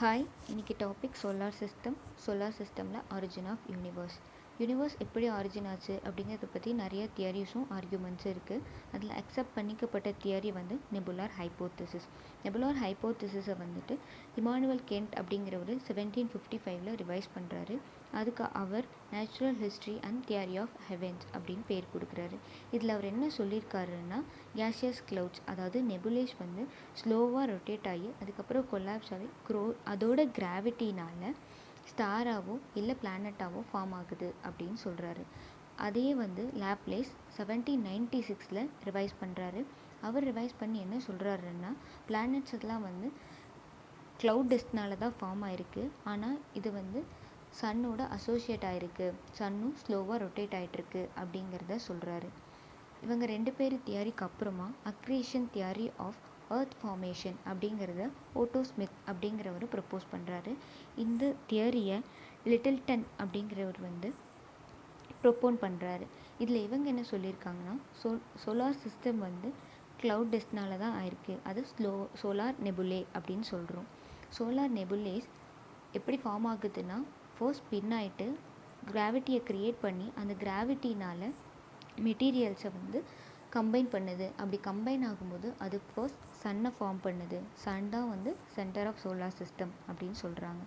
Hi, இன்னைக்கு topic solar சிஸ்டமில் origin of universe எப்படி ஆரிஜின் ஆச்சு அப்படிங்கிறத பற்றி நிறைய தியரிஸும் ஆர்கியூமெண்ட்ஸும் இருக்குது. அதில் அக்செப்ட் பண்ணிக்கப்பட்ட தியரி வந்து நெபுலார் ஹைப்போதிசிஸை வந்துட்டு இமானுவல் கெண்ட் அப்படிங்கிறவர் 1755 ரிவைஸ் பண்ணுறாரு. அதுக்கு அவர் natural history and theory of heavens அப்படின்னு பேர் கொடுக்குறாரு. இதில் அவர் என்ன சொல்லியிருக்காருன்னா, கேஷியஸ் கிளவுட்ஸ் அதாவது நெபுலேஸ் வந்து ஸ்லோவாக ரொட்டேட் ஆகி அதுக்கப்புறம் கொலாப்ஸ் ஆகி அதோட கிராவிட்டினால் ஸ்டாராகவோ இல்லை பிளானட்டாவோ ஃபார்ம் ஆகுது அப்படின்னு சொல்கிறாரு. அதே வந்து லாப்லேஸ் 1796 ரிவைஸ் பண்ணுறாரு. அவர் ரிவைஸ் பண்ணி என்ன சொல்கிறாருன்னா, பிளானட்ஸ் எல்லாம் வந்து க்ளவுட் டஸ்ட்னால தான் ஃபார்ம் ஆகிருக்கு, ஆனால் இது வந்து சன்னோட அசோசியேட் ஆகிருக்கு, சன்னும் ஸ்லோவாக ரொட்டேட் ஆகிட்டுருக்கு அப்படிங்கிறத சொல்கிறாரு. இவங்க ரெண்டு பேர் தியரிக்கு அப்புறமா accretion theory of earth formation அப்படிங்கிறத ஓட்டோ ஸ்மித் அப்படிங்கிறவர் ப்ரப்போஸ் பண்ணுறாரு. இந்த தியரியை லிட்டில்டன் அப்படிங்கிறவர் வந்து ப்ரொப்போன் பண்ணுறாரு. இதில் இவங்க என்ன சொல்லியிருக்காங்கன்னா, சோலார் சிஸ்டம் வந்து க்ளவுட் டஸ்ட்னால தான் ஆயிருக்கு, அது சோலார் நெபுலே அப்படின்னு சொல்கிறோம். சோலார் நெபுலேஸ் எப்படி ஃபார்ம் ஆகுதுன்னா, ஃபர்ஸ்ட் ஸ்பின் ஆகிட்டு கிராவிட்டியை க்ரியேட் பண்ணி அந்த கிராவிட்டினால் மெட்டீரியல்ஸை வந்து கம்பைன் பண்ணுது. அப்படி கம்பைன் ஆகும்போது அது ஃபர்ஸ்ட் சன்னை ஃபார்ம் பண்ணுது. சன் தான் வந்து சென்டர் ஆஃப் சோலார் சிஸ்டம் அப்படின்னு சொல்கிறாங்க.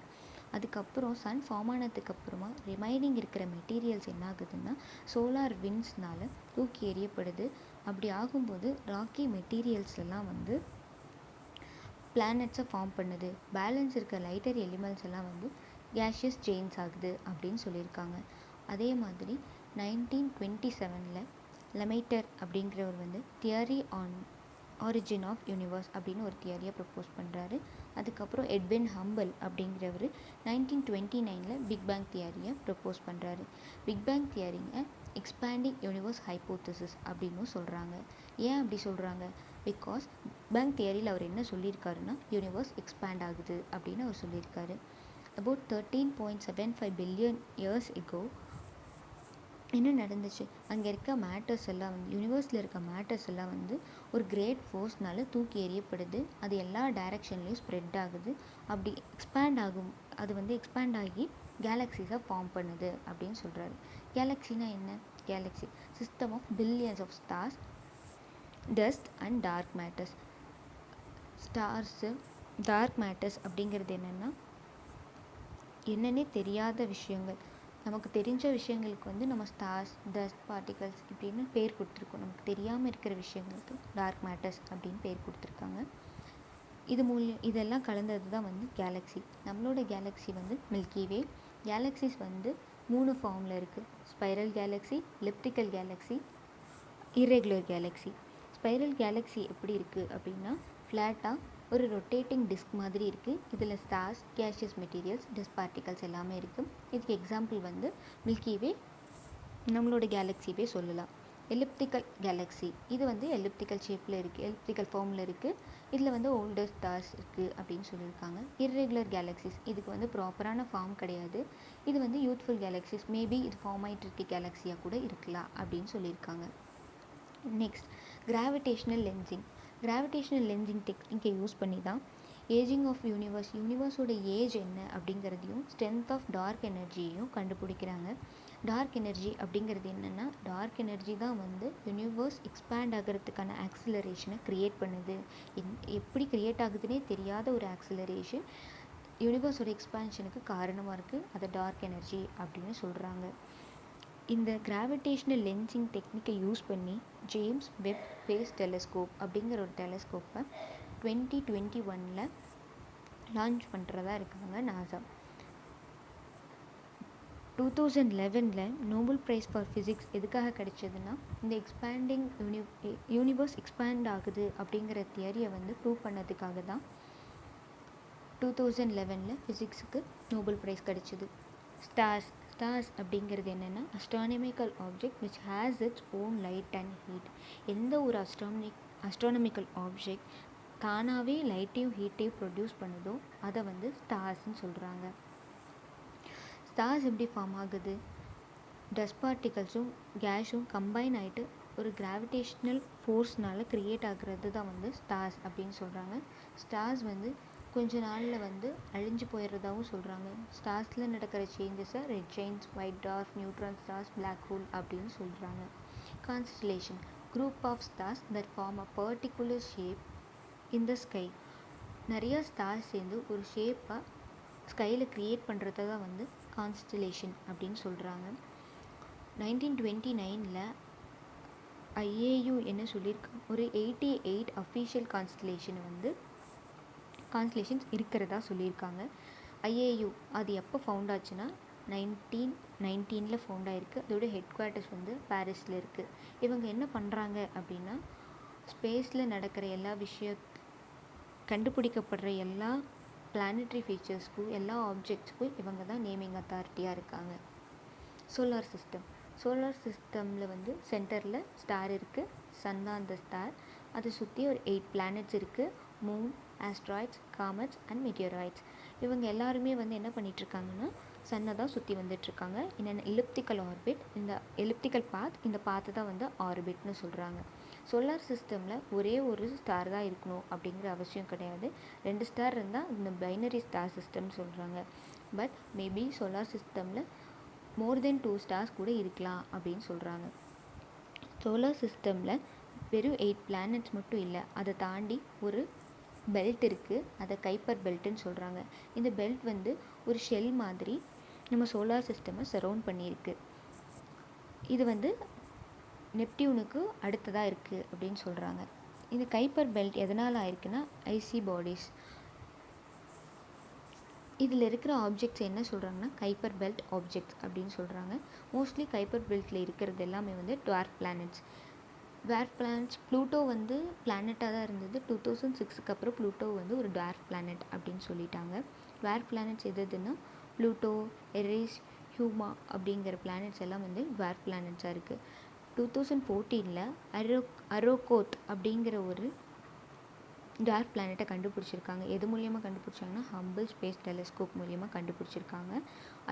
அதுக்கப்புறம் சன் ஃபார்ம் ஆனதுக்கப்புறமா ரிமைனிங் இருக்கிற மெட்டீரியல்ஸ் என்ன ஆகுதுன்னா சோலார் விண்ட்ஸ்னால் தூக்கி எறியப்படுது. அப்படி ஆகும்போது ராக்கி மெட்டீரியல்ஸ் எல்லாம் வந்து பிளானட்ஸை ஃபார்ம் பண்ணுது. பேலன்ஸ் இருக்க லைட்டர் எலிமெண்ட்ஸ் எல்லாம் வந்து கேஷியஸ் செயின்ஸ் ஆகுது அப்படின்னு சொல்லியிருக்காங்க. அதே மாதிரி 1927 லெமைட்டர் அப்படிங்கிறவர் வந்து theory on origin of universe அப்படின்னு ஒரு தியரியை ப்ரப்போஸ் பண்ணுறாரு. அதுக்கப்புறம் எட்வின் ஹம்பிள் அப்படிங்கிறவர் 1929 பிக் பேங் தியரியை ப்ரப்போஸ் பண்ணுறாரு. பிக் பேங் தியரிங்க எக்ஸ்பேண்டிங் யூனிவர்ஸ் ஹைப்போதிசிஸ் அப்படின்னு சொல்கிறாங்க. ஏன் அப்படி சொல்கிறாங்க? பிகாஸ் பேங் தியரியில் அவர் என்ன சொல்லியிருக்காருன்னா, யூனிவர்ஸ் எக்ஸ்பேண்ட் ஆகுது அப்படின்னு அவர் சொல்லியிருக்காரு. about 13.75 பில்லியன் இயர்ஸ் எகோ என்ன நடந்துச்சு, அங்கே இருக்க மேட்டர்ஸ் எல்லாம் வந்து யூனிவர்ஸில் இருக்க மேட்டர்ஸ் எல்லாம் வந்து ஒரு கிரேட் ஃபோர்ஸ்னால தூக்கி எறியப்படுது. அது எல்லா டைரக்ஷன்லேயும் ஸ்ப்ரெட் ஆகுது. அப்படி அது வந்து எக்ஸ்பேண்ட் ஆகி கேலக்ஸிஸை ஃபார்ம் பண்ணுது அப்படின்னு சொல்கிறாரு. கேலக்ஸினா என்ன? Galaxy system of billions of stars, dust and dark matters. Stars dark matters அப்படிங்கிறது என்னன்னே தெரியாத விஷயங்கள். நமக்கு தெரிஞ்ச விஷயங்களுக்கு வந்து நம்ம ஸ்டார்ஸ், டஸ்ட் பார்ட்டிகல்ஸ் இப்படின்னு பேர் கொடுத்துருக்கோம். நமக்கு தெரியாமல் இருக்கிற விஷயங்களுக்கு டார்க் மேட்டர்ஸ் அப்படின்னு பேர் கொடுத்துருக்காங்க. இதெல்லாம் கலந்தது தான் வந்து கேலக்ஸி. நம்மளோட கேலக்ஸி வந்து மில்கி வே. கேலக்ஸிஸ் வந்து 3 ஃபார்மில் இருக்குது: spiral Galaxy, elliptical Galaxy, irregular Galaxy. Spiral Galaxy எப்படி இருக்குது அப்படின்னா, ஃப்ளாட்டாக ஒரு ரொட்டேட்டிங் டிஸ்க் மாதிரி இருக்குது. இதில் stars, gaseous materials, dust particles எல்லாமே இருக்குது. இதுக்கு எக்ஸாம்பிள் வந்து மில்கி வே, நம்மளோட கேலக்ஸிவே சொல்லலாம். எலிப்டிக்கல் கேலக்ஸி இது வந்து எலிப்டிக்கல் ஷேப்பில் இருக்குது, எலிப்டிக்கல் ஃபார்மில் இருக்குது. இதில் வந்து ஓல்டர் ஸ்டார்ஸ் இருக்குது அப்படின்னு சொல்லியிருக்காங்க. இர்ரெகுலர் கேலக்ஸிஸ் இதுக்கு வந்து ப்ராப்பரான ஃபார்ம் கிடையாது. இது வந்து யூத்ஃபுல் கேலக்ஸிஸ், மேபி இது ஃபார்ம் ஆகிட்டு இருக்க கேலக்ஸியாக கூட இருக்கலாம் அப்படின்னு சொல்லியிருக்காங்க. நெக்ஸ்ட், கிராவிடேஷ்னல் லென்சிங் டெக்னிக்கை யூஸ் பண்ணி தான் ஏஜிங் ஆஃப் யூனிவர்ஸோட ஏஜ் என்ன அப்படிங்கிறதையும் ஸ்ட்ரென்த் ஆஃப் டார்க் எனர்ஜியையும் கண்டுபிடிக்கிறாங்க. டார்க் எனர்ஜி அப்படிங்கிறது என்னென்னா, டார்க் எனர்ஜி தான் வந்து யூனிவர்ஸ் எக்ஸ்பேண்ட் ஆகிறதுக்கான ஆக்சிலரேஷனை க்ரியேட் பண்ணுது. எப்படி க்ரியேட் ஆகுதுன்னே தெரியாத ஒரு ஆக்சிலரேஷன் யூனிவர்ஸோட எக்ஸ்பேன்ஷனுக்கு காரணமாக இருக்குது. அதை டார்க் எனர்ஜி அப்படின்னு சொல்கிறாங்க. இந்த கிராவிடேஷ்னல் லென்சிங் டெக்னிக்கை யூஸ் பண்ணி ஜேம்ஸ் வெப் ஸ்பேஸ் டெலஸ்கோப் அப்படிங்கிற ஒரு டெலஸ்கோப்பை 2021 லான்ச் பண்ணுறதா இருக்காங்க NASA. 2011 Nobel prize for physics எதுக்காக கிடைச்சதுன்னா, இந்த எக்ஸ்பேண்டிங் யூனிவர்ஸ் எக்ஸ்பேண்ட் ஆகுது அப்படிங்கிற தியரியை வந்து ப்ரூவ் பண்ணதுக்காக தான் 2011 ஃபிசிக்ஸுக்கு நோபல் ப்ரைஸ் கிடைச்சிது. ஸ்டார்ஸ் அப்படிங்கிறது என்னென்னா, astronomical object which has its own light and heat. எந்த ஒரு அஸ்ட்ரானமிக்கல் ஆப்ஜெக்ட் தானாகவே லைட்டையும் ஹீட்டையும் ப்ரொடியூஸ் பண்ணுதோ அதை வந்து ஸ்டார்ஸ்ன்னு சொல்கிறாங்க. ஸ்டார்ஸ் எப்படி ஃபார்ம் ஆகுது? டஸ்ட் பார்ட்டிகல்ஸும் கேஸும் கம்பைன் ஆகிட்டு ஒரு கிராவிடேஷ்னல் ஃபோர்ஸ்னால் க்ரியேட் ஆகிறது தான் வந்து ஸ்டார்ஸ் அப்படின்னு சொல்கிறாங்க. ஸ்டார்ஸ் வந்து கொஞ்ச நாளில் வந்து அழிஞ்சு போயிடுறதாகவும் சொல்கிறாங்க. ஸ்டார்ஸில் நடக்கிற சேஞ்சஸை red giants, white dwarf, neutron stars, black hole அப்படின்னு சொல்கிறாங்க. Constellation group of stars that form a particular shape in the sky. நிறையா ஸ்டார்ஸ் சேர்ந்து ஒரு ஷேப்பாக ஸ்கையில் க்ரியேட் பண்ணுறத தான் வந்து கான்ஸ்டலேஷன் அப்படின்னு சொல்கிறாங்க. 1929 ஐஏயு என்ன சொல்லியிருக்கு, ஒரு 88 அஃபீஷியல் கான்ஸ்டலேஷன்ஸ் இருக்கிறதா சொல்லியிருக்காங்க. ஐஏயு அது எப்போ ஃபவுண்ட் ஆச்சுன்னா 1919 ஃபவுண்ட் ஆகிருக்கு. அதோட ஹெட் குவார்ட்டர்ஸ் வந்து பாரிஸில் இருக்குது. இவங்க என்ன பண்ணுறாங்க அப்படின்னா, ஸ்பேஸில் நடக்கிற எல்லா கண்டுபிடிக்கப்படுற எல்லா பிளானட்ரி ஃபீச்சர்ஸ்க்கும் எல்லா ஆப்ஜெக்ட்ஸ்க்கும் இவங்க தான் நேமிங் அத்தாரிட்டியாக இருக்காங்க. சோலார் சிஸ்டமில் வந்து சென்டரில் ஸ்டார் இருக்குது, சன் தான் அந்த ஸ்டார். அதை சுற்றி ஒரு 8 பிளானட்ஸ் இருக்குது, மூன், ஆஸ்ட்ராய்ட்ஸ், காமெட்ஸ் அண்ட் மீட்டியராய்ட்ஸ். இவங்க எல்லாருமே வந்து என்ன பண்ணிகிட்ருக்காங்கன்னா சன்னை தான் சுற்றி வந்துட்டுருக்காங்க. என்னென்ன எலிப்டிக்கல் ஆர்பிட், இந்த எலிப்டிக்கல் பாத், இந்த பாத்து தான் வந்து ஆர்பிட்னு சொல்கிறாங்க. சோலார் சிஸ்டமில் ஒரே ஒரு ஸ்டார் தான் இருக்கணும் அப்படிங்கிற அவசியம் கிடையாது. 2 ஸ்டார் இருந்தால் இந்த பைனரி ஸ்டார் சிஸ்டம்னு சொல்கிறாங்க. பட் மேபி சோலார் சிஸ்டமில் மோர் தென் 2 ஸ்டார்ஸ் கூட இருக்கலாம் அப்படின்னு சொல்கிறாங்க. சோலார் சிஸ்டமில் வெறும் 8 பிளானட்ஸ் மட்டும் இல்லை, அதை தாண்டி ஒரு பெல்ட் இருக்குது, அதை கைப்பர் பெல்ட்டுன்னு சொல்கிறாங்க. இந்த பெல்ட் வந்து ஒரு ஷெல் மாதிரி நம்ம சோலார் சிஸ்டமை சரவுண்ட் பண்ணியிருக்கு. இது வந்து நெப்டியூனுக்கு அடுத்ததாக இருக்குது அப்படின்னு சொல்கிறாங்க. இந்த கைப்பர் பெல்ட் எதனால் ஆயிருக்குன்னா ஐசி பாடிஸ். இதில் இருக்கிற ஆப்ஜெக்ட்ஸ் என்ன சொல்கிறாங்கன்னா கைப்பர் பெல்ட் ஆப்ஜெக்ட்ஸ் அப்படின்னு சொல்கிறாங்க. மோஸ்ட்லி கைப்பர் பெல்ட்டில் இருக்கிறது எல்லாமே வந்து டுவார்ஃப் பிளானட்ஸ். ப்ளூட்டோ வந்து பிளானட்டாக தான் இருந்தது. 2006க்கு அப்புறம் ப்ளூட்டோ வந்து ஒரு டுவார்ஃப் பிளானட் அப்படின்னு சொல்லிட்டாங்க. டுவார்ஃப் பிளானட்ஸ் எதுன்னா ப்ளூட்டோ, எரிஸ், ஹியூமா அப்படிங்கிற பிளானட்ஸ் எல்லாம் வந்து டுவார்ஃப் பிளானட்ஸாக இருக்குது. 2014 அரோகோத் அப்படிங்கிற ஒரு டார்க் பிளானட்டை கண்டுபிடிச்சிருக்காங்க. எது மூலியமாக கண்டுபிடிச்சாங்கன்னா ஹம்பிள் ஸ்பேஸ் டெலஸ்கோப் மூலியமாக கண்டுபிடிச்சிருக்காங்க.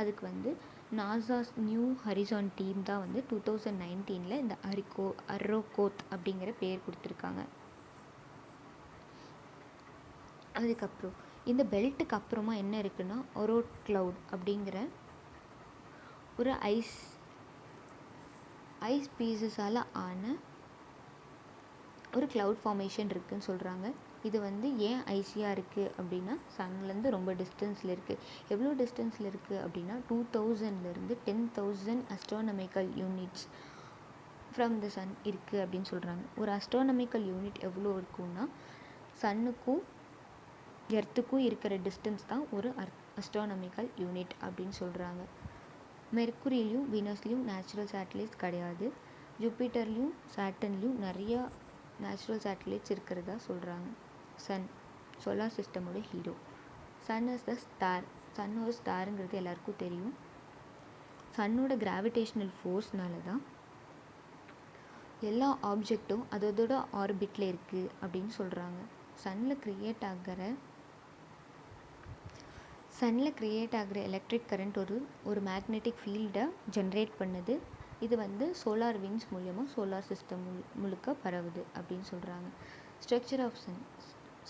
அதுக்கு வந்து நாசாஸ் நியூ ஹரிசான் டீம் தான் வந்து 2019 இந்த அரோகோத் அப்படிங்கிற பேர் கொடுத்துருக்காங்க. அதுக்கப்புறம் இந்த பெல்ட்டுக்கு அப்புறமா என்ன இருக்குன்னா ஒரோட் கிளவுட் அப்படிங்கிற ஒரு ஐஸ் பீசஸால் ஆன ஒரு கிளவுட் ஃபார்மேஷன் இருக்குதுன்னு சொல்கிறாங்க. இது வந்து ஏன் ஐசியாக இருக்குது அப்படின்னா சன்லேருந்து ரொம்ப டிஸ்டன்ஸில் இருக்குது. எவ்வளோ டிஸ்டன்ஸில் இருக்குது அப்படின்னா 2000 10,000 astronomical units from the sun இருக்குது அப்படின்னு சொல்கிறாங்க. ஒரு அஸ்ட்ரானமிக்கல் யூனிட் எவ்வளோ இருக்குன்னா சன்னுக்கும் எர்த்துக்கும் இருக்கிற டிஸ்டன்ஸ் தான் ஒரு அஸ்ட்ரானமிக்கல் யூனிட் அப்படின்னு சொல்கிறாங்க. மெர்க்குரிலையும் வீனஸ்லேயும் நேச்சுரல் சேட்டலைட்ஸ் கிடையாது. ஜூபிட்டர்லேயும் சாட்டன்லேயும் நிறையா நேச்சுரல் சேட்டலைட்ஸ் இருக்கிறதா சொல்கிறாங்க. சன் சோலார் சிஸ்டமோட hero. Sun is the star. Sun ஒரு ஸ்டாருங்கிறது எல்லாருக்கும் தெரியும். சன்னோட கிராவிடேஷ்னல் ஃபோர்ஸ்னால தான் எல்லா ஆப்ஜெக்டும் அதோட ஆர்பிட்டில் இருக்குது அப்படின்னு சொல்கிறாங்க. சன்னில் க்ரியேட் ஆகிற எலக்ட்ரிக் கரண்ட் ஒரு மேக்னெட்டிக் ஃபீல்டை ஜென்ரேட் பண்ணுது. இது வந்து சோலார் விங்ஸ் மூலமாக சோலார் சிஸ்டம் முழுக்க பரவுது அப்படின்னு சொல்கிறாங்க. ஸ்ட்ரக்சர் ஆஃப்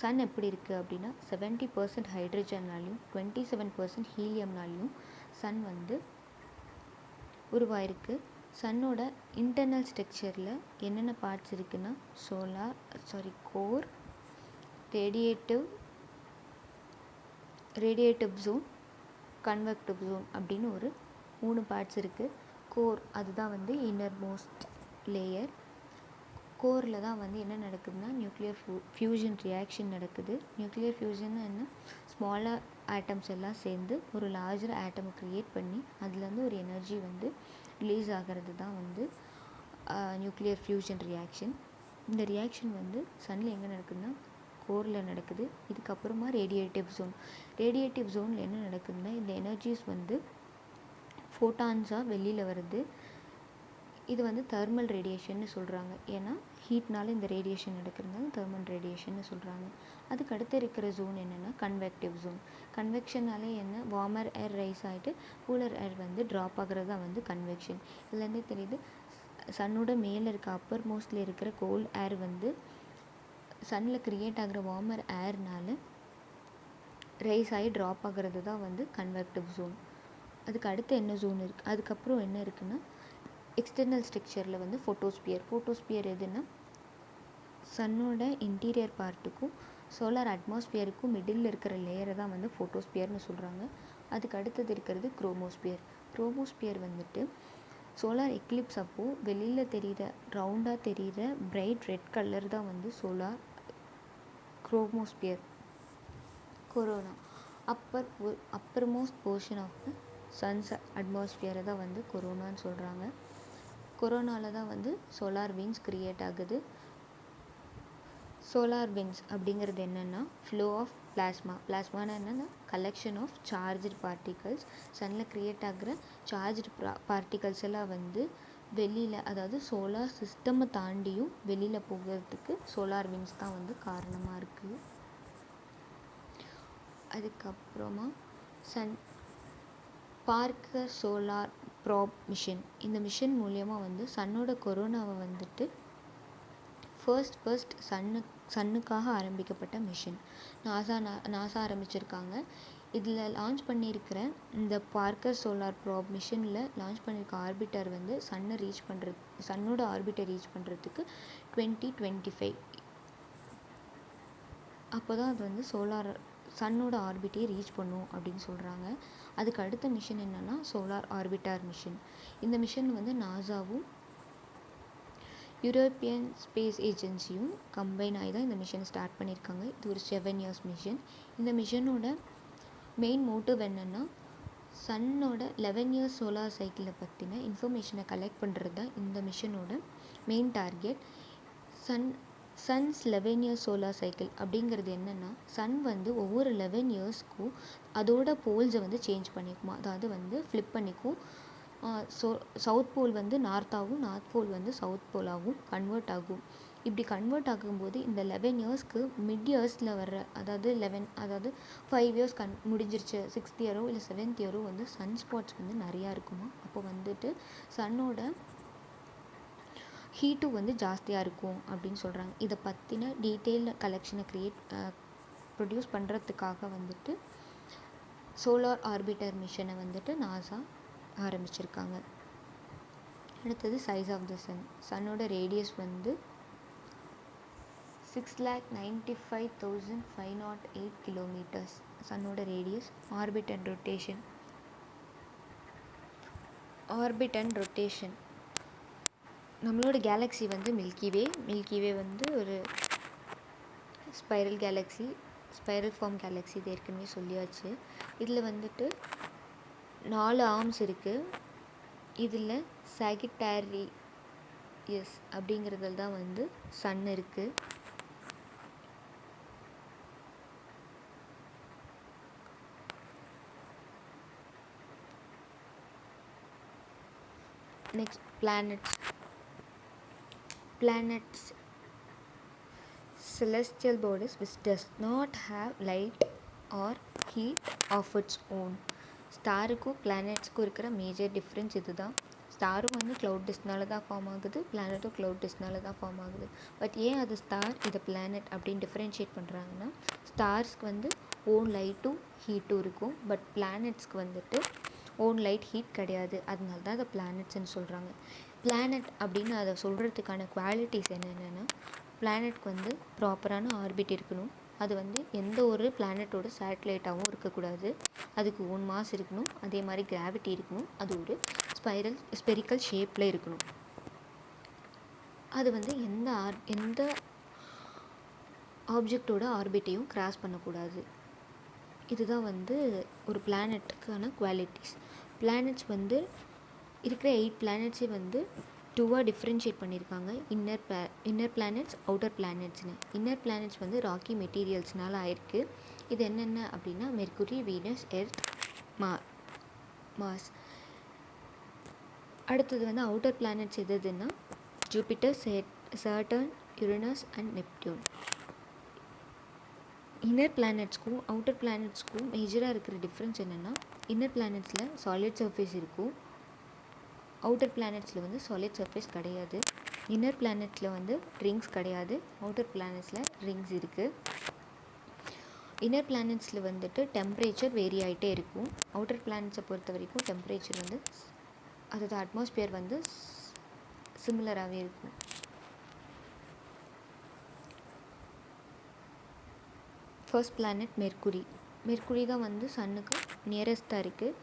சன் எப்படி இருக்குது அப்படின்னா 70% ஹைட்ரஜன்னாலையும் 27% ஹீலியம்னாலையும் சன் வந்து உருவாயிருக்கு. சன்னோட இன்டர்னல் ஸ்ட்ரக்சரில் என்னென்ன பார்ட்ஸ் இருக்குன்னா core, radiative zone, convective zone அப்படின்னு ஒரு 3 பார்ட்ஸ் இருக்குது. கோர் அதுதான் வந்து இன்னர் மோஸ்ட் லேயர். கோரில் தான் வந்து என்ன நடக்குதுன்னா நியூக்ளியர் ஃபியூஷன் ரியாக்ஷன் நடக்குது. நியூக்ளியர் ஃபியூஷன் என்ன, ஸ்மாலர் ஆட்டம்ஸ் எல்லாம் சேர்ந்து ஒரு லார்ஜர் ஆட்டமை க்ரியேட் பண்ணி அதுலேருந்து ஒரு எனர்ஜி வந்து ரிலீஸ் ஆகிறது தான் வந்து நியூக்ளியர் ஃபியூஷன் ரியாக்ஷன். இந்த ரியாக்ஷன் வந்து சன்னில் எங்கே நடக்குதுன்னா கோரில் நடக்குது. இதுக்கப்புறமா ரேடியேட்டிவ் ஜோனில் என்ன நடக்குதுன்னா இந்த எனர்ஜிஸ் வந்து ஃபோட்டான்ஸாக வெளியில் வருது. இது வந்து தெர்மல் ரேடியேஷன்னு சொல்கிறாங்க. ஏன்னா ஹீட்னால இந்த ரேடியேஷன் நடக்கிறதுனால தெர்மல் ரேடியேஷன்னு சொல்கிறாங்க. அதுக்கு அடுத்து இருக்கிற ஜோன் என்னென்னா கன்வெக்டிவ் ஜோன். கன்வெக்ஷனாலே என்ன, வார்மர் ஏர் ரைஸ் ஆகிட்டு கூலர் ஏர் வந்து ட்ராப் ஆகிறது தான் வந்து கன்வெக்ஷன். இதுலேருந்தே தெரியுது சன்னோட மேலே இருக்க அப்பர் மோஸ்டில் இருக்கிற கோல்ட் ஏர் வந்து சன்னில் க்ரியேட் ஆகிற வார்மர் ஏர்னால் ரைஸ் ஆகி ட்ராப் ஆகிறது தான் வந்து கன்வெக்டிவ் ஜோன். அதுக்கு அடுத்து என்ன ஜோன் இருக்குது, அதுக்கப்புறம் என்ன இருக்குன்னா எக்ஸ்டர்னல் ஸ்ட்ரக்சரில் வந்து ஃபோட்டோஸ்பியர். ஃபோட்டோஸ்பியர் எதுன்னா சன்னோட இன்டீரியர் பார்ட்டுக்கும் சோலார் அட்மாஸ்பியருக்கும் மிடில் இருக்கிற லேயரை தான் வந்து ஃபோட்டோஸ்பியர்னு சொல்கிறாங்க. அதுக்கு அடுத்தது இருக்கிறது குரோமோஸ்பியர். குரோமோஸ்பியர் வந்துட்டு சோலார் எக்லிப்ஸ் அப்போது வெளியில் தெரிகிற ரவுண்டாக தெரிகிற பிரைட் ரெட் கலர் தான் வந்து solar chromosphere. Corona uppermost portion of the sun's அட்மாஸ்பியரை தான் வந்து கொரோனான்னு சொல்கிறாங்க. கொரோனாவில் தான் வந்து சோலார் விங்ஸ் க்ரியேட் ஆகுது. சோலார் விங்ஸ் அப்படிங்கிறது என்னென்னா ஃப்ளோ ஆஃப் பிளாஸ்மானா என்னென்னா கலெக்ஷன் ஆஃப் சார்ஜ்டு பார்ட்டிகல்ஸ். சன்னில் க்ரியேட் ஆகிற சார்ஜ்டு பார்ட்டிகல்ஸ் எல்லாம் வந்து வெளியில், அதாவது சோலார் சிஸ்டமை தாண்டியும் வெளியில் போகிறதுக்கு சோலார் விங்ஸ் தான் வந்து காரணமாக இருக்குது. அதுக்கப்புறமா பார்க்கர் சோலார் ப்ராப் மிஷன். இந்த மிஷன் மூலயமா வந்து சன்னோட கொரோனாவை வந்துட்டு ஃபர்ஸ்ட் சன்னுக்காக ஆரம்பிக்கப்பட்ட மிஷன். நாசா ஆரம்பிச்சிருக்காங்க. இதில் லான்ச் பண்ணியிருக்கிற இந்த பார்க்கர் சோலார் ப்ராப் மிஷனில் லான்ச் பண்ணியிருக்க ஆர்பிட்டர் வந்து சன்னோட ஆர்பிட்டை ரீச் பண்ணுறதுக்கு 2025 அப்போ தான் அது வந்து சன்னோட ஆர்பிட்டையே ரீச் பண்ணும் அப்படின்னு சொல்கிறாங்க. அதுக்கு அடுத்த மிஷன் என்னென்னா சோலார் ஆர்பிட்டர் மிஷன். இந்த மிஷன் வந்து நாசாவும் யூரோப்பியன் ஸ்பேஸ் ஏஜென்சியும் கம்பைன் ஆகி தான் இந்த மிஷனை ஸ்டார்ட் பண்ணியிருக்காங்க. இது ஒரு 7 years மிஷன். இந்த மிஷனோட மெயின் மோட்டிவ் என்னென்னா சன்னோட 11 years சோலார் சைக்கிளை பற்றின இன்ஃபர்மேஷனை கலெக்ட் பண்ணுறது தான் இந்த மிஷனோட main target. Sun's 11 years solar cycle அப்படிங்கிறது என்னென்னா சன் வந்து ஒவ்வொரு 11 yearsக்கும் அதோட போல்ஸை வந்து சேஞ்ச் பண்ணிக்குமா, அதாவது வந்து ஃப்ளிப் பண்ணிக்கும். சவுத் போல் வந்து நார்த்தாகவும் நார்த் போல் வந்து சவுத் போலாகவும் கன்வெர்ட் ஆகும். இப்படி கன்வெர்ட் ஆகும்போது இந்த 11 yearsக்கு மிட் இயர்ஸில் வர்ற, அதாவது 5 years முடிஞ்சிருச்சு, 6th year இல்லை 7th year வந்து சன் ஸ்பாட்ஸ் வந்து நிறையா இருக்குமா. அப்போ வந்துட்டு சன்னோட ஹீட்டும் வந்து ஜாஸ்தியாக இருக்கும் அப்படின்னு சொல்கிறாங்க. இதை பற்றின டீட்டெயில் கலெக்ஷனை ப்ரொடியூஸ் பண்ணுறதுக்காக வந்துட்டு சோலார் ஆர்பிட்டர் மிஷனை வந்துட்டு நாசா ஆரம்பிச்சிருக்காங்க. அடுத்தது சைஸ் ஆஃப் த சன்னோட ரேடியஸ் வந்து 6,95,508 கிலோமீட்டர்ஸ் சன்னோட ரேடியஸ். ஆர்பிட் அண்ட் ரொட்டேஷன் நம்மளோட கேலக்ஸி வந்து மில்கிவே வந்து ஒரு ஸ்பைரல் ஃபார்ம் கேலக்ஸி. இது ஏற்கனவே சொல்லியாச்சு. இதில் வந்துட்டு 4 ஆர்ம்ஸ் இருக்குது. இதில் சாகிட்டாரியஸ் அப்படிங்கிறதுல தான் வந்து சன் இருக்குது. Next planets celestial bodies which does not have light or heat of its own. ஸ்டாருக்கும் பிளானட்ஸ்க்கும் இருக்கிற மேஜர் டிஃப்ரென்ஸ் இது தான். ஸ்டாரும் வந்து க்ளவுட் டஸ்ட்னால தான் ஃபார்ம் ஆகுது, பிளானட்டும் க்ளவுட் டஸ்ட்னால தான் ஃபார்ம் ஆகுது. பட் ஏன் அது ஸ்டார் இதை பிளானட் அப்படின்னு டிஃப்ரென்ஷியேட் பண்ணுறாங்கன்னா ஸ்டார்ஸ்க்கு வந்து ஓன் லைட்டும் ஹீட்டும் இருக்கும், பட் பிளானட்ஸ்க்கு வந்துட்டு ஓன் லைட் ஹீட் கிடையாது. அதனால தான் அதை பிளானட்ஸ்ன்னு சொல்கிறாங்க. பிளானட் அப்படின்னு அதை சொல்கிறதுக்கான குவாலிட்டிஸ் என்னென்னா பிளானட்க்கு வந்து ப்ராப்பரான ஆர்பிட் இருக்கணும். அது வந்து எந்த ஒரு பிளானட்டோட சேட்டலைட்டாகவும் இருக்கக்கூடாது. அதுக்கு ஓன் மாஸ் இருக்கணும். அதே மாதிரி கிராவிட்டி இருக்கணும். அது ஒரு ஸ்பெரிக்கல் ஷேப்பில் இருக்கணும். அது வந்து எந்த ஆப்ஜெக்டோட ஆர்பிட்டையும் கிராஸ் பண்ணக்கூடாது. இதுதான் வந்து ஒரு பிளானட்டுக்கான குவாலிட்டிஸ். பிளானட்ஸ் வந்து இருக்கிற 8 பிளானட்ஸே வந்து 2 டிஃப்ரென்ஷியேட் பண்ணியிருக்காங்க. இன்னர் பிளானட்ஸ், அவுட்டர் பிளானட்ஸ்னு. இன்னர் பிளானட்ஸ் வந்து ராக்கி மெட்டீரியல்ஸ்னால ஆயிருக்கு. இது என்னென்ன அப்படின்னா மெர்க்குரி, வீனஸ், எர்த், மார்ஸ். அடுத்தது வந்து அவுட்டர் பிளானட்ஸ் எதுன்னா Jupiter, Saturn, Uranus and Neptune. Inner பிளானட்ஸ்க்கும் அவுட்டர் பிளானட்ஸ்க்கும் மேஜராக இருக்கிற டிஃப்ரென்ஸ் என்னென்னா இன்னர் பிளானட்ஸில் சாலிட் சர்ஃபேஸ் இருக்கும், அவுட்டர் பிளானட்ஸில் வந்து சாலிட் சர்ஃபேஸ் கிடையாது. இன்னர் பிளானட்ஸில் வந்து ரிங்ஸ் கிடையாது, அவுட்டர் பிளானட்ஸில் ரிங்ஸ் இருக்குது. இன்னர் பிளானட்ஸில் வந்துட்டு டெம்பரேச்சர் வேரி ஆகிட்டே இருக்கும். அவுட்டர் பிளானட்ஸை பொறுத்த வரைக்கும் டெம்பரேச்சர் வந்து அதாவது அட்மாஸ்பியர் வந்து சிமிலராகவே இருக்கும். First planet mercury. மெர்க்குரி தான் வந்து சன்னுக்கு நியரஸ்ட்டாக இருக்குது.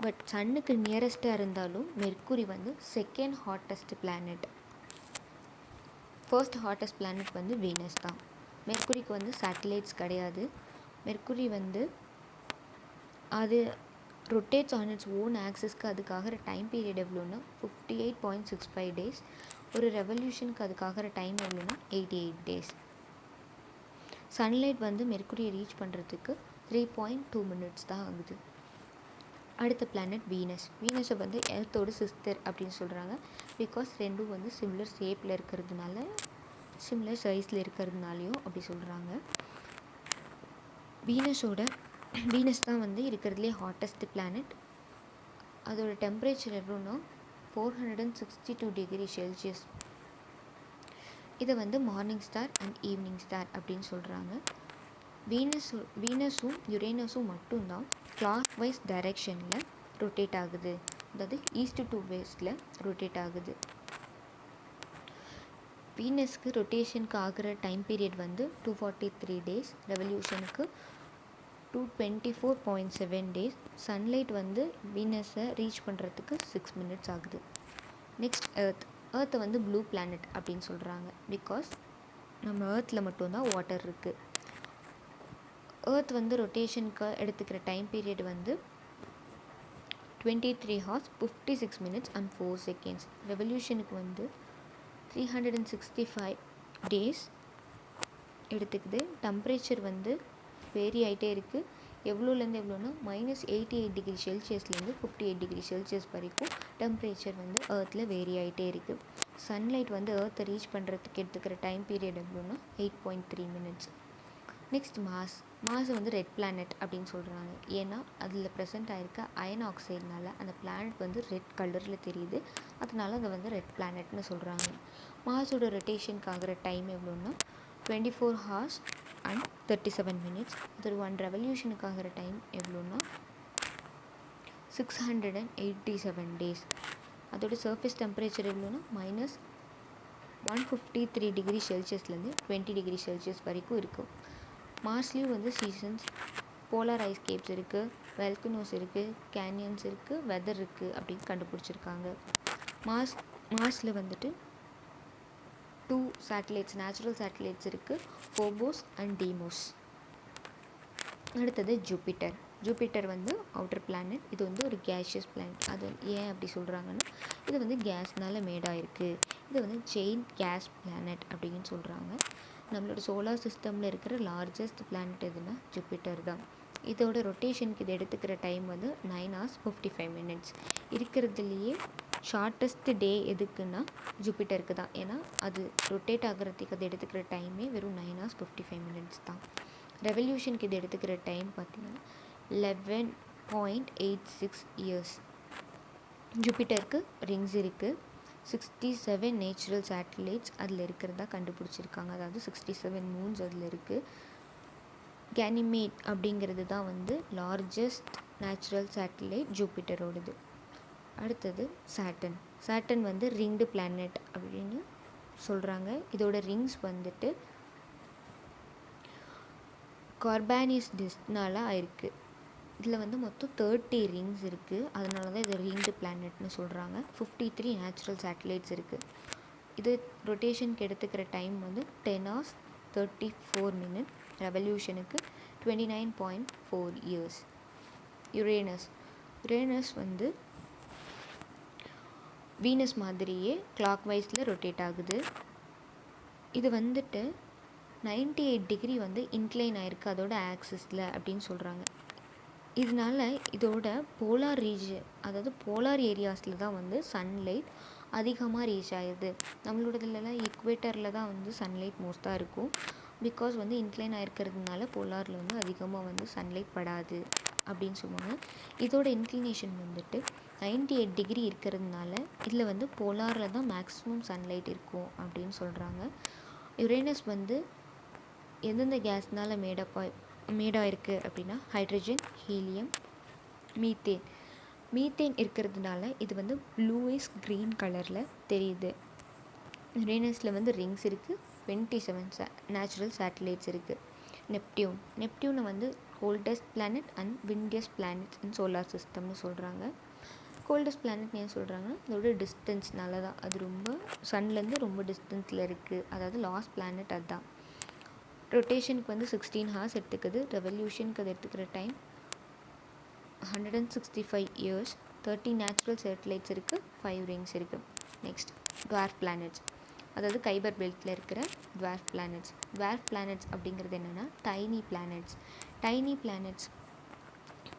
பட் சன்னுக்கு நியரஸ்ட்டாக இருந்தாலும் மெர்க்குரி வந்து second hottest planet. First hottest planet வந்து வீனஸ் தான். மெர்க்குரிக்கு வந்து சேட்டலைட்ஸ் கிடையாது. மெர்க்குரி வந்து அது ரொட்டேட்ஸ் ஆன் இட்ஸ் ஓன் ஆக்சிஸ்க்கு அதுக்காகிற டைம் பீரியட் எவ்வளோன்னா 58.65 டேஸ். ஒரு ரெவல்யூஷனுக்கு அதுக்காகிற டைம் எவ்வளோன்னா 88 டேஸ். சன்லைட் வந்து மெர்க்குரியை ரீச் பண்ணுறதுக்கு 3.2 மினிட்ஸ் தான் ஆகுது. அடுத்த பிளானட் வீனஸ். வீனஸை வந்து எர்த்தோட சிஸ்டர் அப்படின்னு சொல்கிறாங்க. பிகாஸ் ரெண்டும் வந்து சிமிலர் ஷேப்பில் இருக்கிறதுனால, சிமிலர் சைஸில் இருக்கிறதுனாலையும் அப்படி சொல்கிறாங்க. வீனஸ் தான் வந்து இருக்கிறதுலே ஹாட்டஸ்ட் பிளானட். அதோட டெம்பரேச்சர் எவ்வளோன்னா 462 டிகிரி செல்சியஸ். இதை வந்து morning star and evening star அப்படின்னு சொல்கிறாங்க. வீனஸும் யுரேனஸும் மட்டும்தான் கிளாக் வைஸ் டைரெக்ஷனில் ரொட்டேட் ஆகுது. அதாவது ஈஸ்ட் டு வெஸ்ட்டில் ரொட்டேட் ஆகுது. வீனஸ்க்கு ரொட்டேஷனுக்கு ஆகிற டைம் பீரியட் வந்து 243 டேஸ். ரெவல்யூஷனுக்கு 224.7 டேஸ். சன்லைட் வந்து வீனஸை ரீச் பண்ணுறதுக்கு 6 மினிட்ஸ் ஆகுது. நெக்ஸ்ட் எர்த்தை வந்து ப்ளூ பிளானட் அப்படின்னு சொல்கிறாங்க. பிகாஸ் நம்ம எர்த்தில் மட்டும்தான் வாட்டர் இருக்குது. எர்த் வந்து ரொட்டேஷனுக்கு எடுத்துக்கிற டைம் பீரியட் வந்து 23 hours 56 minutes and 4 seconds. ரெவல்யூஷனுக்கு வந்து 365 டேஸ் எடுத்துக்குது. டெம்பரேச்சர் வந்து வேரி ஆகிட்டே இருக்குது. எவ்வளோலேருந்து எவ்வளோன்னா -88 டிகிரி செல்சியஸ்லேருந்து 58 டிகிரி செல்சியஸ் வரைக்கும் டெம்பரேச்சர் வந்து எர்த்தில் வேரி ஆகிட்டே இருக்குது. சன்லைட் வந்து எர்த்தை ரீச் பண்ணுறதுக்கு எடுத்துக்கிற டைம் பீரியட் எவ்வளோன்னா 8.3 மினிட்ஸ். நெக்ஸ்ட் மாஸ் வந்து ரெட் பிளானட் அப்படின்னு சொல்கிறாங்க. ஏன்னா அதில் ப்ரெசென்ட் ஆகிருக்க அயன் ஆக்சைடுனால அந்த பிளானட் வந்து ரெட் கலரில் தெரியுது. அதனால அதை வந்து ரெட் பிளானட்னு சொல்கிறாங்க. மாஸோட ரொட்டேஷனுக்கு ஆகிற டைம் எவ்வளோன்னா 24 hours and 37 minutes. அதோட 1 ரெவல்யூஷனுக்கு ஆகிற டைம் எவ்வளோன்னா 687 டேஸ். அதோட சர்ஃபேஸ் டெம்பரேச்சர் எவ்வளோன்னா -153 டிகிரி செல்சியஸ்லேருந்து 20 டிகிரி செல்சியஸ் வரைக்கும் இருக்கும். மார்ஸ்லேயும் வந்து சீசன்ஸ், போலார் ஐஸ் கேப்ஸ் இருக்குது, வெல்கனோஸ் இருக்குது, கேனியன்ஸ் இருக்குது, வெதர் இருக்குது அப்படின்னு கண்டுபிடிச்சிருக்காங்க. மார்ஸில் வந்துட்டு 2 சேட்டலைட்ஸ், நேச்சுரல் சேட்டலைட்ஸ் இருக்குது, ஃபோபோஸ் அண்ட் டீமோஸ். அடுத்தது ஜூபிட்டர் வந்து அவுட்டர் பிளானட். இது வந்து ஒரு கேஷியஸ் பிளானட். அது ஏன் அப்படி சொல்கிறாங்கன்னா இது வந்து கேஸ்னால் மேடாயிருக்கு. இது வந்து செயின் கேஸ் பிளானட் அப்படின்னு சொல்கிறாங்க. நம்மளோட சோலார் சிஸ்டமில் இருக்கிற லார்ஜஸ்ட் பிளானட் எதுனா ஜூபிட்டர் தான். இதோட ரொட்டேஷனுக்கு இது எடுத்துக்கிற டைம் வந்து 9 hours 55 minutes. இருக்கிறதுலையே ஷார்ட்டஸ்ட் டே எதுக்குன்னா ஜூபிட்டருக்கு தான். ஏன்னா அது ரொட்டேட் ஆகிறதுக்கு அது எடுத்துக்கிற டைமே வெறும் 9 hours 55 minutes தான். ரெவல்யூஷனுக்கு இது எடுத்துக்கிற டைம் பார்த்திங்கன்னா 11.86 years. ஜூபிட்டருக்கு ரிங்ஸ் இருக்குது. 67 நேச்சுரல் சேட்டலைட்ஸ் அதில் இருக்கிறதா கண்டுபிடிச்சிருக்காங்க. அதாவது 67 மூன்ஸ் அதில் இருக்குது. கேனிமேட் அப்படிங்கிறது தான் வந்து லார்ஜஸ்ட் நேச்சுரல் சேட்டலைட் ஜூபிட்டரோடது. அடுத்தது சாட்டன் வந்து ரிங்டு பிளானட் அப்படின்னு சொல்கிறாங்க. இதோட ரிங்ஸ் வந்துட்டு கார்பானியஸ் டிஸ்க்னால் ஆயிருக்கு. இதில் வந்து மொத்தம் 30 ரிங்ஸ் இருக்குது. அதனால தான் இது ரிங்டு பிளானட்னு சொல்கிறாங்க. 53 நேச்சுரல் சேட்டலைட்ஸ் இருக்குது. இது ரொட்டேஷனுக்கு எடுத்துக்கிற டைம் வந்து 10 hours 34 minutes. ரெவல்யூஷனுக்கு 29.4 years. யுரேனஸ் வந்து வீனஸ் மாதிரியே கிளாக் வைஸில் ரொட்டேட் ஆகுது. இது வந்துட்டு 98 டிகிரி வந்து இன்க்ளைன் ஆகிருக்கு அதோட ஆக்சிஸில் அப்படின்னு சொல்கிறாங்க. இதனால இதோட போலார் அதாவது போலார் ஏரியாஸில் தான் வந்து சன்லைட் அதிகமாக ரீச் ஆகிடுது. நம்மளோடதுலலாம் ஈக்குவேட்டரில் தான் வந்து சன்லைட் மோஸ்ட்டாக இருக்கும். பிகாஸ் வந்து இன்க்ளைன் ஆகிருக்கிறதுனால போலாரில் வந்து அதிகமாக வந்து சன்லைட் படாது அப்படின்னு சொல்லுவாங்க. இதோட இன்க்ளினேஷன் வந்துட்டு 98 டிகிரி இருக்கிறதுனால இதில் வந்து போலாரில் தான் மேக்ஸிமம் சன்லைட் இருக்கும் அப்படின்னு சொல்கிறாங்க. யுரேனஸ் வந்து எந்தெந்த கேஸ்னால் மேடாக இருக்குது அப்படின்னா ஹைட்ரஜன், ஹீலியம், மீத்தேன். மீத்தேன் இருக்கிறதுனால இது வந்து ப்ளூயிஷ் க்ரீன் கலரில் தெரியுது. யுரேனஸில் வந்து ரிங்ஸ் இருக்குது, 27 நேச்சுரல் சேட்டலைட்ஸ் இருக்குது. நெப்டியூனை வந்து coldest planet and windiest planets in solar சிஸ்டம்னு சொல்கிறாங்க. கோல்டஸ்ட் பிளானட் ஏன் சொல்கிறாங்கன்னா அதோட டிஸ்டன்ஸ்னால தான். அது ரொம்ப சன்லேருந்து ரொம்ப டிஸ்டன்ஸில் இருக்குது, அதாவது லாஸ்ட் பிளானட் அதுதான். ரொட்டேஷனுக்கு வந்து 16 ஹார்ஸ் எடுத்துக்குது. ரெவல்யூஷனுக்கு அது எடுத்துக்கிற டைம் 165 இயர்ஸ். 30 நேச்சுரல் சேட்டலைட்ஸ் இருக்குது, 5 ரிங்ஸ் இருக்குது. நெக்ஸ்ட் டுவார்ஃப் பிளானட்ஸ், அதாவது கைபர் பெல்ட்டில் இருக்கிற டுவார்ஃப் பிளானட்ஸ். டுவார்ஃப் பிளானட்ஸ் அப்படிங்கிறது என்னென்னா டைனி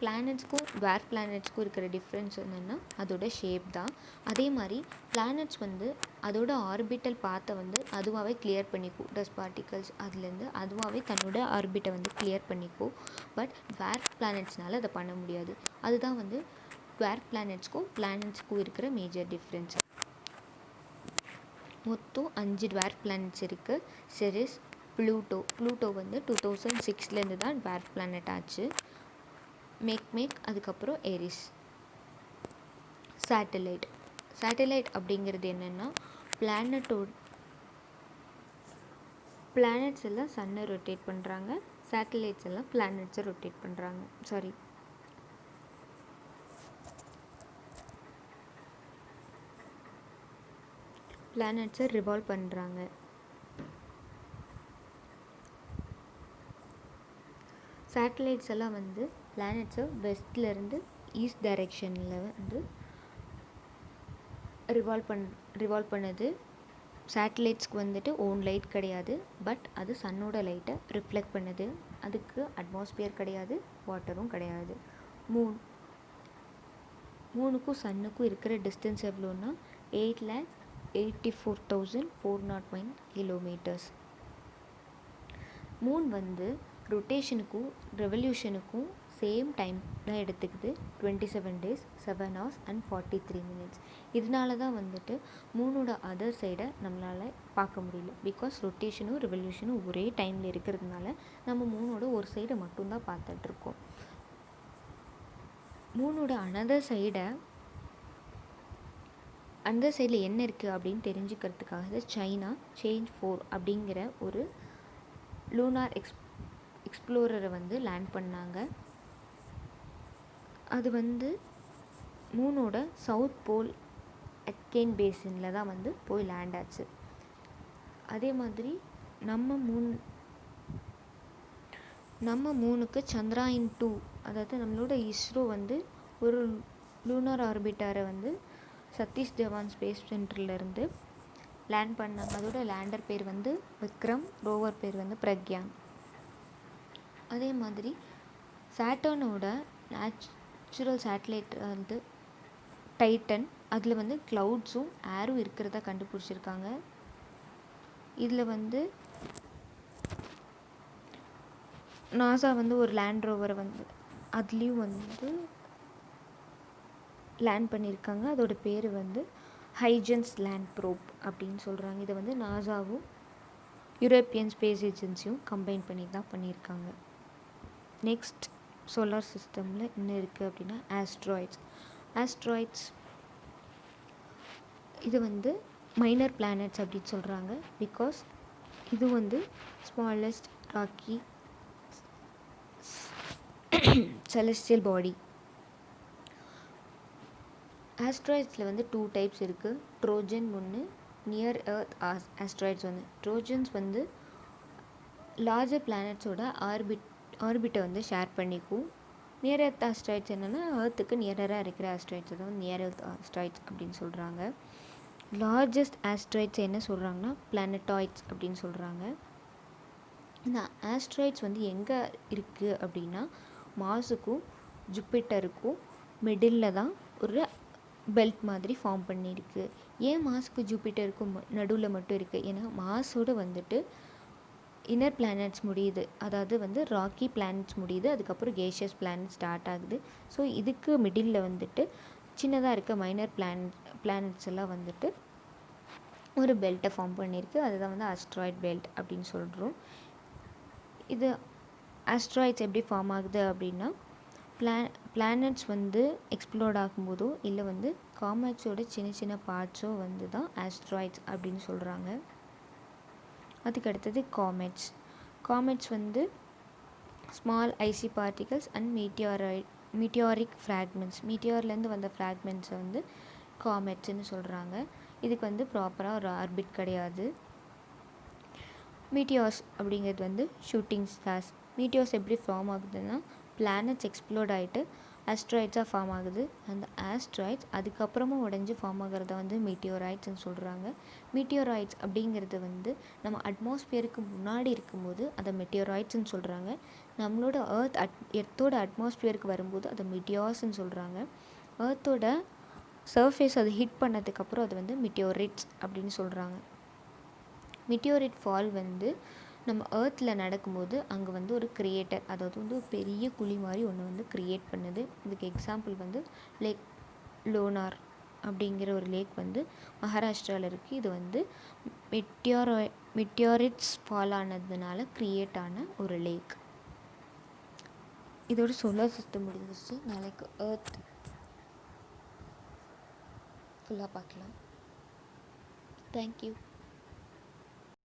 பிளானட்ஸ்க்கும் டுவார்ஃப் பிளானட்ஸ்க்கும் இருக்கிற டிஃப்ரென்ஸ் என்னென்னா அதோட ஷேப் தான். அதே மாதிரி பிளானட்ஸ் வந்து அதோட ஆர்பிட்டல் பாத்தை வந்து அதுவாகவே கிளியர் பண்ணிக்கும். டஸ்ட் பார்ட்டிகல்ஸ் அதுலேருந்து அதுவாகவே தன்னோட ஆர்பிட்டை வந்து கிளியர் பண்ணிக்கும். பட் டுவார்ஃப் பிளானட்ஸ்னால அதை பண்ண முடியாது. அதுதான் வந்து டுவார்ஃப் பிளானட்ஸ்க்கும் இருக்கிற மேஜர் டிஃப்ரென்ஸ். மொத்தம் 5 டுவார்ஃப் பிளானட்ஸ் இருக்குது. செரிஸ், ப்ளூட்டோ வந்து 2006 தான் டுவார்ஃப் பிளானட் ஆச்சு. மேக் அதுக்கப்புறம் ஏரிஸ். சேட்டலைட் அப்படிங்கிறது என்னென்னா பிளானட்ஸ் எல்லாம் சன்னை ரொட்டேட் பண்ணுறாங்க, சேட்டலைட்ஸ் எல்லாம் பிளானட்ஸை ரொட்டேட் பண்ணுறாங்க. பிளானட்ஸை ரிவால்வ் பண்ணுறாங்க. சேட்டலைட்ஸ் எல்லாம் வந்து பிளானட்ஸை வெஸ்ட்லேருந்து ஈஸ்ட் டைரெக்ஷனில் வந்து ரிவால்வ் பண்ணுது. சேட்டலைட்ஸ்க்கு வந்துட்டு ஓன் லைட் கிடையாது, பட் அது சன்னோட லைட்டை ரிஃப்ளெக்ட் பண்ணுது. அதுக்கு அட்மாஸ்பியர் கிடையாது, வாட்டரும் கிடையாது. மூணுக்கும் சன்னுக்கும் இருக்கிற டிஸ்டன்ஸ் எவ்வளோன்னா 8,84,409 கிலோமீட்டர்ஸ். மூன் வந்து ரொட்டேஷனுக்கும் ரெவல்யூஷனுக்கும் சேம் டைம் தான் எடுத்துக்குது. 27 days 7 hours and 43 minutes. இதனால தான் வந்துட்டு மூனோட அதர் சைடை நம்மளால் பார்க்க முடியல. பிகாஸ் ரொட்டேஷனும் ரெவல்யூஷனும் ஒரே டைமில் இருக்கிறதுனால நம்ம மூனோட ஒரு சைடை மட்டும்தான் பார்த்துட்ருக்கோம். மூனோட அந்த சைடில் என்ன இருக்குது அப்படின்னு தெரிஞ்சுக்கிறதுக்காக சைனா சேஞ்ச் 4 அப்படிங்கிற ஒரு லூனார் எக்ஸ்ப்ளோரரை வந்து லேண்ட் பண்ணாங்க. அது வந்து மூனோட சவுத் போல் அட்கெயின் பேசினில் தான் வந்து போய் லேண்ட் ஆச்சு. அதே மாதிரி நம்ம மூனுக்கு சந்திராயன் 2, அதாவது நம்மளோட இஸ்ரோ வந்து ஒரு லூனார் ஆர்பிட்டாரை வந்து சதீஷ் தவான் ஸ்பேஸ் சென்டர்லேருந்து லேண்ட் பண்ணாங்க. அதோட லேண்டர் பேர் வந்து விக்ரம், ரோவர் பேர் வந்து பிரக்யான். அதே மாதிரி சாட்டர்னோட நேச்சுரல் சேட்டலைட் வந்து டைட்டன், அதில் வந்து க்ளவுட்ஸும் ஏரும் இருக்கிறதா கண்டுபிடிச்சிருக்காங்க. இதில் வந்து நாசா வந்து ஒரு லேண்ட் ரோவரை வந்து அதுலேயும் வந்து லேண்ட் பண்ணியிருக்காங்க. அதோட பேர் வந்து ஹைஜன்ஸ் லேண்ட் ப்ரோப் அப்படின்னு சொல்கிறாங்க. இதை வந்து நாசாவும் யூரோப்பியன் ஸ்பேஸ் ஏஜென்சியும் கம்பைன் பண்ணி தான் பண்ணியிருக்காங்க. நெக்ஸ்ட் சோலார் சிஸ்டமில் என்ன இருக்குது அப்படின்னா ஆஸ்ட்ராய்ட்ஸ். இது வந்து மைனர் பிளானட்ஸ் அப்படின்னு சொல்கிறாங்க. பிகாஸ் இது வந்து ஸ்மாலஸ்ட் ராக்கி செலஸ்டியல் பாடி. ஆஸ்ட்ராய்ட்ஸில் வந்து 2 டைப்ஸ் இருக்குது. ட்ரோஜன் ஒன்று, நியர் எர்த் ஆஸ்ட்ராய்ட்ஸ் ஒன்று. ட்ரோஜன்ஸ் வந்து லார்ஜர் பிளானட்ஸோட ஆர்பிட்டை வந்து ஷேர் பண்ணிக்கும். நியர் எர்த் ஆஸ்ட்ராய்ட்ஸ் என்னென்னா எர்த்துக்கு நியராக இருக்கிற ஆஸ்ட்ராய்ட்ஸ் தான் நியர் எர்த் ஆஸ்ட்ராய்ட்ஸ் அப்படின்னு சொல்கிறாங்க. லார்ஜஸ்ட் ஆஸ்ட்ராய்ட்ஸ் என்ன சொல்கிறாங்கன்னா பிளானட்டாய்ட்ஸ் அப்படின்னு சொல்கிறாங்க. இந்த ஆஸ்ட்ராய்ட்ஸ் வந்து எங்கே இருக்குது அப்படின்னா மார்ஸுக்கும் ஜூபிட்டருக்கும் மிடில் தான் ஒரு பெல்ட் மாதிரி ஃபார்ம் பண்ணியிருக்கு. ஏன் மார்ஸுக்கும் ஜூபிட்டருக்கும் நடுவில் மட்டும் இருக்குது? ஏன்னா மார்ஸோடு வந்துட்டு இன்னர் பிளானட்ஸ் முடியுது, அதாவது வந்து ராக்கி பிளானட்ஸ் முடியுது, அதுக்கப்புறம் கேஷியஸ் பிளானட் ஸ்டார்ட் ஆகுது. ஸோ இதுக்கு மிடில் வந்துட்டு சின்னதாக இருக்க மைனர் பிளானட்ஸ் எல்லாம் வந்துட்டு ஒரு பெல்ட்டை ஃபார்ம் பண்ணியிருக்கு. அதுதான் வந்து ஆஸ்ட்ராய்ட் பெல்ட் அப்படின்னு சொல்கிறோம். இது ஆஸ்ட்ராய்ட்ஸ் எப்படி ஃபார்ம் ஆகுது அப்படின்னா பிளானட்ஸ் வந்து எக்ஸ்ப்ளோர்ட் ஆகும்போதோ இல்லை வந்து காமெட்ஸோட சின்ன சின்ன பார்ட்ஸோ வந்து தான் ஆஸ்ட்ராய்ட்ஸ் அப்படின்னு சொல்கிறாங்க. அதுக்கு அடுத்தது காமெட்ஸ் வந்து small icy particles and meteoric fragments, மீட்டியார்லேருந்து வந்த ஃப்ராக்மெண்ட்ஸை வந்து காமெட்ஸ்ன்னு சொல்கிறாங்க. இதுக்கு வந்து ப்ராப்பராக ஒரு ஆர்பிட் கிடையாது. மீட்டியார்ஸ் அப்படிங்கிறது வந்து ஷூட்டிங் ஸ்டார்ஸ். மீட்டியார்ஸ் எப்படி ஃபார்ம் ஆகுதுன்னா பிளானட்ஸ் எக்ஸ்ப்ளோர்ட் ஆகிட்டு ஆஸ்ட்ராய்ட்ஸாக ஃபார்ம் ஆகுது. அந்த ஆஸ்ட்ராய்ட்ஸ் அதுக்கப்புறமா உடஞ்சி ஃபார்ம் ஆகிறத வந்து மீட்டியோரைட்ஸ்ன்னு சொல்கிறாங்க. மீட்டியோரைட்ஸ் அப்படிங்கிறது வந்து நம்ம அட்மாஸ்பியருக்கு முன்னாடி இருக்கும்போது அதை மெட்டியோரைட்ஸ்ன்னு சொல்கிறாங்க. நம்மளோட எர்த்தோட அட்மாஸ்பியருக்கு வரும்போது அதை மீட்டியார்ஸ்ன்னு சொல்கிறாங்க. எர்த்தோட சர்ஃபேஸ் அது ஹிட் பண்ணதுக்கப்புறம் அது வந்து மீட்டியோரைட்ஸ் அப்படின்னு சொல்கிறாங்க. மீட்டியோரைட் ஃபால் வந்து நம்ம எர்த்தில் நடக்கும்போது அங்கே வந்து ஒரு கிரியேட்டர், அதாவது வந்து ஒரு பெரிய குழி மாதிரி ஒன்று வந்து க்ரியேட் பண்ணுது. இதுக்கு எக்ஸாம்பிள் வந்து லேக் லோனார் அப்படிங்கிற ஒரு லேக் வந்து மகாராஷ்டிராவில் இருக்குது. இது வந்து மெட்டியாரிட்ஸ் ஃபால் ஆனதுனால க்ரியேட் ஆன ஒரு லேக். இதோட சோலார் சிஸ்டம் முடிஞ்சிச்சு. நாளைக்கு எர்த் ஃபுல்லாக பார்க்கலாம். தேங்க்யூ.